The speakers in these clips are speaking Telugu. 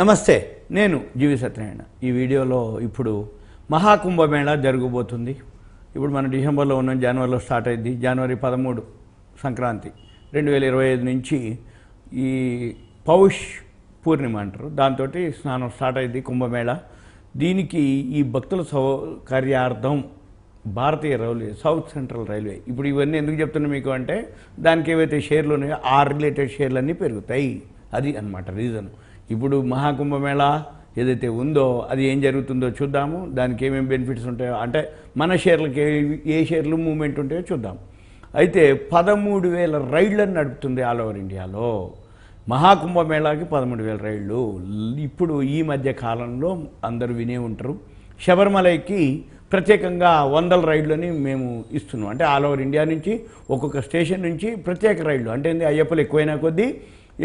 నమస్తే, నేను జీవి సత్యనారాయణ. ఈ వీడియోలో ఇప్పుడు మహాకుంభమేళా జరగబోతుంది. ఇప్పుడు మనం డిసెంబర్లో ఉన్నాం, జనవరిలో స్టార్ట్ అయింది. జనవరి 13 సంక్రాంతి 2025 నుంచి ఈ పౌష్ పూర్ణిమ అంటారు, దాంతో స్నానం స్టార్ట్ అయింది కుంభమేళా. దీనికి ఈ భక్తుల సౌకర్యార్థం భారతీయ రైల్వే, సౌత్ సెంట్రల్ రైల్వే, ఇప్పుడు ఇవన్నీ ఎందుకు చెప్తున్నా మీకు అంటే దానికి ఏవైతే షేర్లు ఉన్నాయో ఆ రిలేటెడ్ షేర్లన్నీ పెరుగుతాయి. అది అన్నమాట రీజన్. ఇప్పుడు మహాకుంభమేళా ఏదైతే ఉందో అది ఏం జరుగుతుందో చూద్దాము. దానికి ఏమేమి బెనిఫిట్స్ ఉంటాయో, అంటే మన షేర్లకి ఏ షేర్లు మూవ్మెంట్ ఉంటాయో చూద్దాం. అయితే 13,000 రైళ్లను నడుపుతుంది ఆల్ ఓవర్ ఇండియాలో. మహాకుంభమేళాకి 13,000 రైళ్ళు. ఇప్పుడు ఈ మధ్య కాలంలో అందరూ వినే ఉంటారు, శబరిమలైకి ప్రత్యేకంగా 100 రైళ్ళని మేము ఇస్తున్నాం. అంటే ఆల్ ఓవర్ ఇండియా నుంచి ఒక్కొక్క స్టేషన్ నుంచి ప్రత్యేక రైళ్ళు. అంటే అయ్యప్పలు ఎక్కువైనా కొద్దీ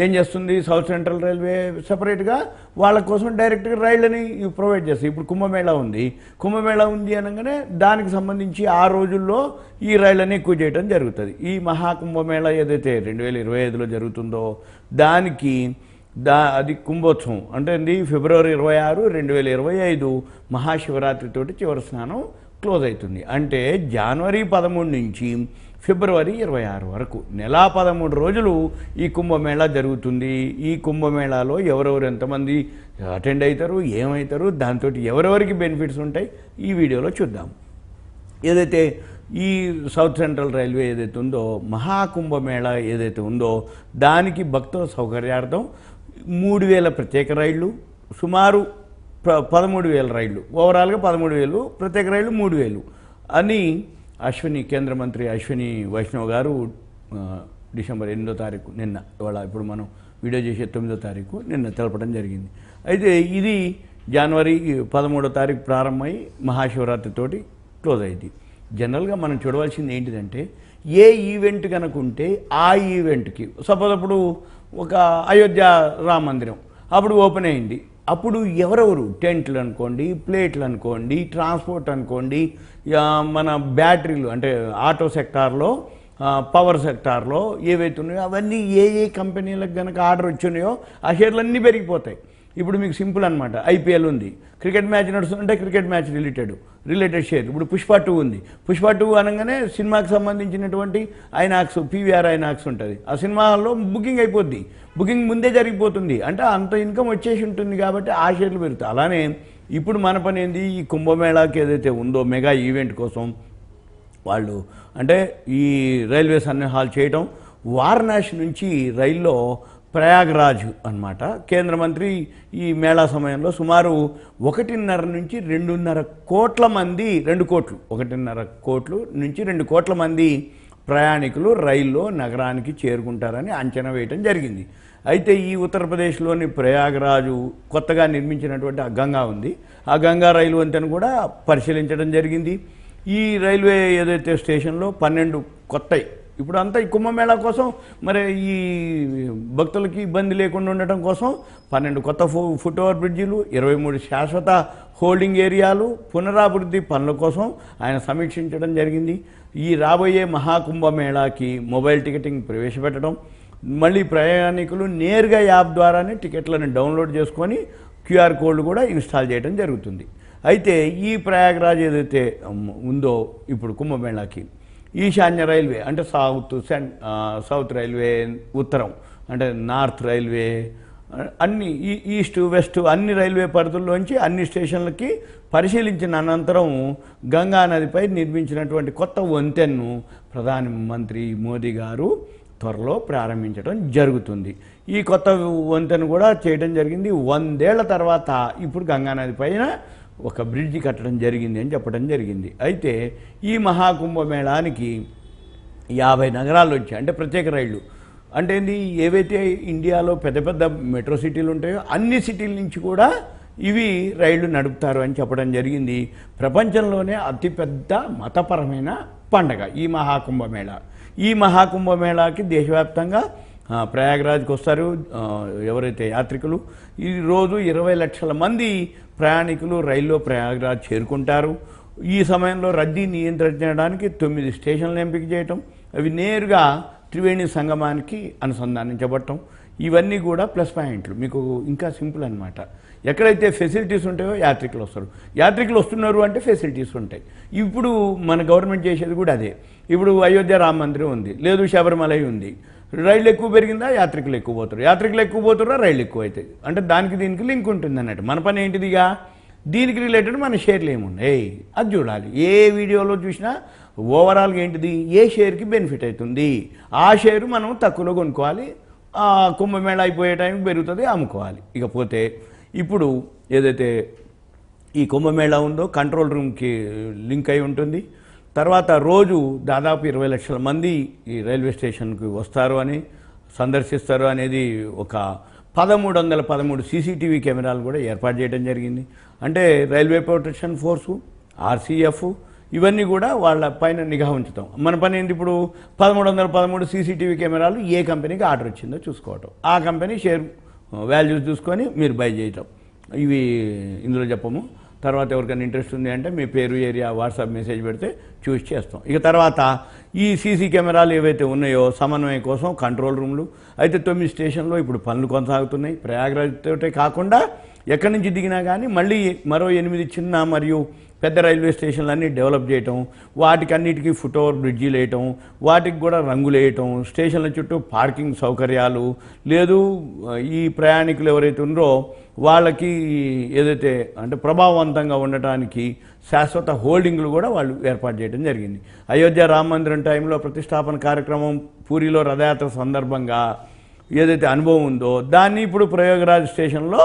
ఏం చేస్తుంది సౌత్ సెంట్రల్ రైల్వే సపరేట్గా వాళ్ళ కోసం డైరెక్ట్గా రైళ్ళని ప్రొవైడ్ చేస్తుంది. ఇప్పుడు కుంభమేళా ఉంది అనగానే దానికి సంబంధించి ఆ రోజుల్లో ఈ రైళ్ళని ఎక్కువ చేయడం జరుగుతుంది. ఈ మహాకుంభమేళా ఏదైతే 2025లో జరుగుతుందో దానికి అది కుంభోత్సవం అంటే ఫిబ్రవరి 26, 2025 మహాశివరాత్రితోటి చివరి స్నానం క్లోజ్ అవుతుంది. అంటే జనవరి 13 నుంచి ఫిబ్రవరి 26 వరకు నెల 13 రోజులు ఈ కుంభమేళా జరుగుతుంది. ఈ కుంభమేళాలో ఎవరెవరు ఎంతమంది అటెండ్ అవుతారు, ఏమవుతారు, దాంతో ఎవరెవరికి బెనిఫిట్స్ ఉంటాయి ఈ వీడియోలో చూద్దాం. ఏదైతే ఈ సౌత్ సెంట్రల్ రైల్వే ఏదైతే ఉందో, మహాకుంభమేళా ఏదైతే ఉందో దానికి భక్తుల సౌకర్యార్థం 3,000 ప్రత్యేక రైళ్ళు, సుమారు 13,000 రైళ్ళు, ఓవరాల్గా 13,000, ప్రత్యేక రైళ్ళు 3,000 అని కేంద్ర మంత్రి అశ్విని వైష్ణవ్ గారు డిసెంబర్ 8వ తారీఖు నిన్న, ఇప్పుడు మనం వీడియో చేసే 9వ తారీఖు నిన్న తెలపడం జరిగింది. అయితే ఇది జనవరి 13వ తారీఖు ప్రారంభమై మహాశివరాత్రితోటి క్లోజ్ అయింది. జనరల్గా మనం చూడవలసింది ఏంటిదంటే ఏ ఈవెంట్ కనుక ఉంటే ఆ ఈవెంట్కి, సపోజ్ అప్పుడు ఒక అయోధ్య రామ మందిరం అప్పుడు ఓపెన్ అయింది, అప్పుడు ఎవరెవరు టెంట్లు అనుకోండి, ప్లేట్లు అనుకోండి, ట్రాన్స్పోర్ట్ అనుకోండి, మన బ్యాటరీలు అంటే ఆటో సెక్టార్లో, పవర్ సెక్టార్లో ఏవైతే ఉన్నాయో అవన్నీ ఏ కంపెనీలకు కనుక ఆర్డర్ వచ్చినాయో ఆ షేర్లన్నీ పెరిగిపోతాయి. ఇప్పుడు మీకు సింపుల్ అనమాట, ఐపీఎల్ ఉంది, క్రికెట్ మ్యాచ్ నడుస్తుంటే క్రికెట్ మ్యాచ్ రిలేటెడ్ షేర్. ఇప్పుడు పుష్ప 2 ఉంది, పుష్ప 2 అనగానే సినిమాకి సంబంధించినటువంటి ఐనాక్స్, పీవీఆర్ ఐనాక్స్ ఉంటుంది, ఆ సినిమాలో బుకింగ్ అయిపోద్ది, బుకింగ్ ముందే జరిగిపోతుంది, అంటే అంత ఇన్కమ్ వచ్చేసి ఉంటుంది కాబట్టి ఆ షేర్లు పెరుగుతాయి. అలానే ఇప్పుడు మన పని ఏంది, ఈ కుంభమేళాకి ఏదైతే ఉందో మెగా ఈవెంట్ కోసం వాళ్ళు అంటే ఈ రైల్వే సన్నాహాలు చేయటం, వారణాసి నుంచి రైల్లో ప్రయాగ్రాజ్ అన్నమాట. కేంద్ర మంత్రి ఈ మేళా సమయంలో సుమారు 1.5 నుంచి 2.5 కోట్ల మంది, 2 కోట్లు, 1.5 కోట్లు నుంచి 2 కోట్ల మంది ప్రయాణికులు రైల్లో నగరానికి చేరుకుంటారని అంచనా వేయటం జరిగింది. అయితే ఈ ఉత్తరప్రదేశ్లోని ప్రయాగ్రాజు కొత్తగా నిర్మించినటువంటి ఆ గంగా ఉంది, ఆ గంగా రైలు వంతెన కూడా పరిశీలించడం జరిగింది. ఈ రైల్వే ఏదైతే స్టేషన్లో 12 కొత్తవి, ఇప్పుడు అంతా ఈ కుంభమేళా కోసం మరి ఈ భక్తులకి ఇబ్బంది లేకుండా ఉండటం కోసం 12 కొత్త ఫుట్ ఓవర్ బ్రిడ్జిలు, 23 శాశ్వత హోల్డింగ్ ఏరియాలు, పునరాభివృద్ధి పనుల కోసం ఆయన సమీక్షించడం జరిగింది. ఈ రాబోయే మహాకుంభమేళాకి మొబైల్ టికెటింగ్ ప్రవేశపెట్టడం, మళ్ళీ ప్రయాణికులు నేరుగా యాప్ ద్వారానే టికెట్లను డౌన్లోడ్ చేసుకొని క్యూఆర్ కోడ్ కూడా ఇన్స్టాల్ చేయడం జరుగుతుంది. అయితే ఈ ప్రయాగ్రాజ్ ఏదైతే ఉందో ఇప్పుడు కుంభమేళాకి ఈశాన్య రైల్వే అంటే సౌత్ రైల్వే, ఉత్తరం అంటే నార్త్ రైల్వే, అన్ని ఈస్ట్ వెస్ట్ అన్ని రైల్వే పరిధుల్లోంచి అన్ని స్టేషన్లకి పరిశీలించిన అనంతరం గంగా నదిపై నిర్మించినటువంటి కొత్త వంతెనను ప్రధానమంత్రి మోదీ గారు త్వరలో ప్రారంభించడం జరుగుతుంది. ఈ కొత్త వంతెన కూడా చేయడం జరిగింది. 100 ఏళ్ల తర్వాత ఇప్పుడు గంగా నది పైన ఒక బ్రిడ్జి కట్టడం జరిగింది అని చెప్పడం జరిగింది. అయితే ఈ మహాకుంభమేళానికి 50 నగరాల్లో వచ్చాయి, అంటే ప్రత్యేక రైళ్ళు. అంటే ఏవైతే ఇండియాలో పెద్ద పెద్ద మెట్రో సిటీలు ఉంటాయో అన్ని సిటీల నుంచి కూడా ఇవి రైళ్లు నడుపుతారు అని చెప్పడం జరిగింది. ప్రపంచంలోనే అతిపెద్ద మతపరమైన పండగ ఈ మహాకుంభమేళా. ఈ మహాకుంభమేళాకి దేశవ్యాప్తంగా ప్రయాగ్రాజ్కి వస్తారు ఎవరైతే యాత్రికులు. ఈ రోజు 20 లక్షల మంది ప్రయాణికులు రైల్లో ప్రయాగ్రాజ్ చేరుకుంటారు. ఈ సమయంలో రద్దీ నియంత్రించడానికి 9 స్టేషన్లు ఎంపిక చేయటం, అవి నేరుగా త్రివేణి సంగమానికి అనుసంధానించబడటం. ఇవన్నీ కూడా ప్లస్ పాయింట్లు. మీకు ఇంకా సింపుల్ అనమాట. ఎక్కడైతే ఫెసిలిటీస్ ఉంటాయో యాత్రికులు వస్తారు. యాత్రికులు వస్తున్నారు అంటే ఫెసిలిటీస్ ఉంటాయి. ఇప్పుడు మన గవర్నమెంట్ చేసేది కూడా అదే. ఇప్పుడు అయోధ్య రామ మందిరం ఉంది, లేదు శబరిమల ఉంది. రైళ్ళు ఎక్కువ పెరిగిందా, యాత్రికులు ఎక్కువ పోతారు. యాత్రికులు ఎక్కువ పోతారా, రైళ్ళు ఎక్కువ అవుతాయి. అంటే దానికి దీనికి లింక్ ఉంటుంది అన్నట్టు. మన పని ఏంటిదిగా, దీనికి రిలేటెడ్ మన షేర్లు ఏమున్నాయి అది చూడాలి. ఏ వీడియోలో చూసినా ఓవరాల్గా ఏంటిది, ఏ షేర్కి బెనిఫిట్ అవుతుంది, ఆ షేరు మనం తక్కువలో కొనుక్కోవాలి. కుంభమేళ అయిపోయే టైంకి పెరుగుతుంది, అమ్ముకోవాలి. ఇకపోతే ఇప్పుడు ఏదైతే ఈ కుంభమేళా ఉందో కంట్రోల్ రూమ్కి లింక్ అయి ఉంటుంది. తర్వాత రోజు దాదాపు 20 లక్షల మంది ఈ రైల్వే స్టేషన్కి వస్తారు అని సందర్శిస్తారు అనేది ఒక 1313 సీసీటీవీ కెమెరాలు కూడా ఏర్పాటు చేయడం జరిగింది. అంటే రైల్వే ప్రొటెక్షన్ ఫోర్సు, ఆర్సీఎఫ్ ఇవన్నీ కూడా వాళ్ళ పైన నిఘా ఉంచుతాం. మన పని ఏంటి, ఇప్పుడు 1313 సీసీటీవీ కెమెరాలు ఏ కంపెనీకి ఆర్డర్ వచ్చిందో చూసుకోవటం, ఆ కంపెనీ షేర్ వాల్యూస్ చూసుకొని మీరు బై చేయటం. ఇవి ఇందులో చెప్పము. తర్వాత ఎవరికైనా ఇంట్రెస్ట్ ఉంది అంటే మీ పేరు, ఏరియా, వాట్సాప్ మెసేజ్ పెడితే చూసి చేస్తాం. ఇక తర్వాత ఈ సీసీ కెమెరాలు ఏవైతే ఉన్నాయో సమన్వయం కోసం కంట్రోల్ రూమ్లు అయితే 9 స్టేషన్లో ఇప్పుడు పనులు కొనసాగుతున్నాయి. ప్రయాగరాజ్ తోటే కాకుండా ఎక్కడి నుంచి దిగినా కానీ మళ్ళీ మరో 8 చిన్న మరియు పెద్ద రైల్వే స్టేషన్లన్నీ డెవలప్ చేయటం, వాటికి అన్నిటికీ ఫుట్ ఓవర్ బ్రిడ్జీలు వేయటం, వాటికి కూడా రంగులు వేయటం, స్టేషన్ల చుట్టూ పార్కింగ్ సౌకర్యాలు, లేదు ఈ ప్రయాణికులు ఎవరైతే ఉన్నారో వాళ్ళకి ఏదైతే అంటే ప్రభావవంతంగా ఉండటానికి శాశ్వత హోల్డింగ్లు కూడా వాళ్ళు ఏర్పాటు చేయడం జరిగింది. అయోధ్య రామ మందిరం టైంలో ప్రతిష్టాపన కార్యక్రమం, పూరిలో రథయాత్ర సందర్భంగా ఏదైతే అనుభవం ఉందో దాన్ని ఇప్పుడు ప్రయాగరాజ్ స్టేషన్లో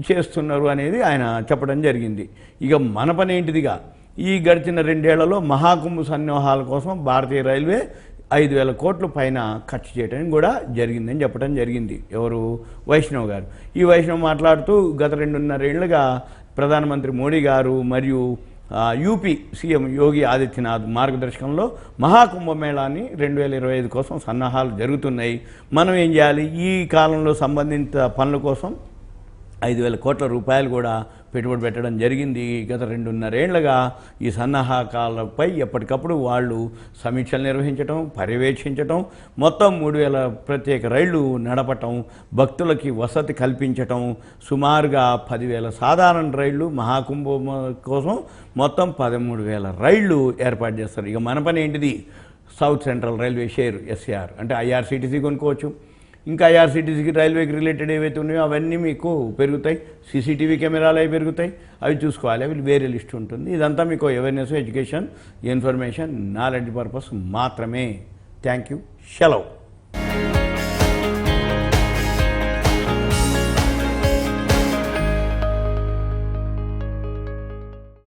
చేస్తున్నారు అనేది ఆయన చెప్పడం జరిగింది. ఇక మన పని ఏంటిదిగా, ఈ గడిచిన 2 ఏళ్లలో మహాకుంభ సన్నాహాల కోసం భారతీయ రైల్వే 5,000 కోట్ల పైన ఖర్చు చేయడం కూడా జరిగిందని చెప్పడం జరిగింది. ఎవరు, వైష్ణవ్ గారు. ఈ వైష్ణవ్ మాట్లాడుతూ గత 2.5 ఏళ్లుగా ప్రధానమంత్రి మోడీ గారు మరియు యూపీ సీఎం యోగి ఆదిత్యనాథ్ మార్గదర్శకంలో మహాకుంభమేళాన్ని 2025 కోసం సన్నాహాలు జరుగుతున్నాయి. మనం ఏం చేయాలి, ఈ కాలంలో సంబంధిత పనుల కోసం 5,000 కోట్ల రూపాయలు కూడా పెట్టుబడి పెట్టడం జరిగింది. గత 2.5 ఏళ్లుగా ఈ సన్నాహకాలపై ఎప్పటికప్పుడు వాళ్ళు సమీక్షలు నిర్వహించడం, పర్యవేక్షించటం, మొత్తం 3,000 ప్రత్యేక రైళ్లు నడపటం, భక్తులకి వసతి కల్పించటం, సుమారుగా 10,000 సాధారణ రైళ్లు, మహాకుంభం కోసం మొత్తం 13,000 రైళ్లు ఏర్పాటు చేస్తారు. ఇక మన పని ఏంటిది, south central railway share SR అంటే ఐఆర్సీటీసీ కొనుక్కోవచ్చు. ఇంకా ఐఆర్సీటీసీకి రైల్వేకి రిలేటెడ్ ఏవైతే ఉన్నాయో అవన్నీ మీకు పెరుగుతాయి. సీసీటీవీ కెమెరాలు అవి పెరుగుతాయి, అవి చూసుకోవాలి. అవి వేరే లిస్ట్ ఉంటుంది. ఇదంతా మీకు awareness, education, information, knowledge purpose మాత్రమే. Thank you. సెలవు.